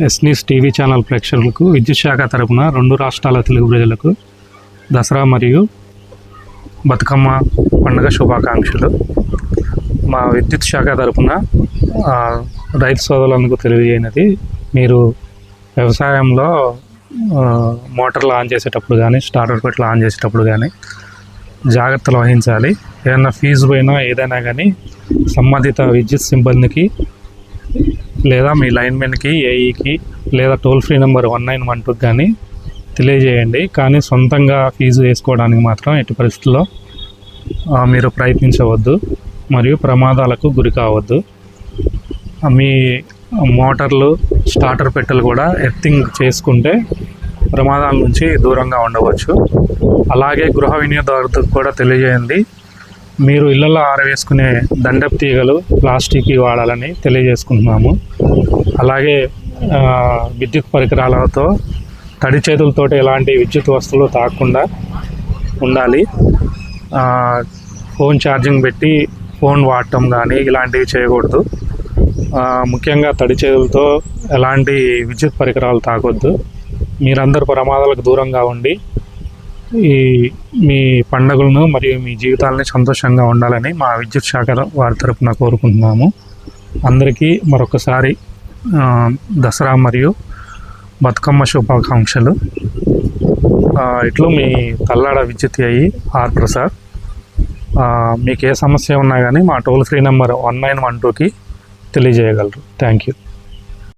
ఎస్నీస్ TV channel ప్రేక్షకులకు విద్యుత్ శాఖ తరపున 2 రాష్ట్రాల తెలుగు ప్రజలకు దసరా మరియు బతుకమ్మ పండుగ శుభాకాంక్షలు. మా విద్యుత్ శాఖ తరపున రైతు సోదరులకు తెలియజేయనది, మీరు వ్యవసాయంలో మోటార్లు ఆన్ చేసేటప్పుడు కానీ స్టార్టర్ పెట్టి ఆన్ చేసేటప్పుడు కానీ జాగ్రత్తలు వహించాలి. ఏదైనా ఫీజు పోయినా ఏదైనా కానీ సంబంధిత విద్యుత్ సిబ్బందికి లేదా మీ లైన్మెన్కి, ఏఈకి లేదా టోల్ ఫ్రీ నెంబర్ 1912 కానీ తెలియజేయండి. కానీ సొంతంగా ఫీజు వేసుకోవడానికి మాత్రం ఎట్టి పరిస్థితుల్లో మీరు ప్రయత్నించవద్దు మరియు ప్రమాదాలకు గురి కావద్దు. మీ మోటార్లు స్టార్టర్ పెట్టెలు కూడా ఎర్తింగ్ చేసుకుంటే ప్రమాదాల నుంచి దూరంగా ఉండవచ్చు. అలాగే గృహ వినియోగదారులకు కూడా తెలియజేయండి, మీరు ఇళ్లలో ఆరవేసుకునే దండపు తీగలు ప్లాస్టిక్ వాడాలని తెలియజేసుకుంటున్నాము. అలాగే విద్యుత్ పరికరాలతో తడి చేతులతో ఎలాంటి విద్యుత్ వస్తువులు తాకకుండా ఉండాలి. ఫోన్ ఛార్జింగ్ పెట్టి ఫోన్ వాడటం కానీ ఇలాంటివి చేయకూడదు. ముఖ్యంగా తడి చేతులతో ఎలాంటి విద్యుత్ పరికరాలు తాకొద్దు. మీరందరూ ప్రమాదాలకు దూరంగా ఉండి మీ పండుగలను మరియు మీ జీవితాలని సంతోషంగా ఉండాలని మా విద్యుత్ శాఖ వారి తరపున కోరుకుంటున్నాము. అందరికీ మరొకసారి దసరా మరియు బతుకమ్మ శుభాకాంక్షలు. ఇట్లు మీ తల్లాడ విద్యుత్ అయ్యి ఆర్ ప్రసాద్. మీకు ఏ సమస్య ఉన్నా కానీ మా టోల్ ఫ్రీ నెంబర్ 1912కి తెలియజేయగలరు. Thank you.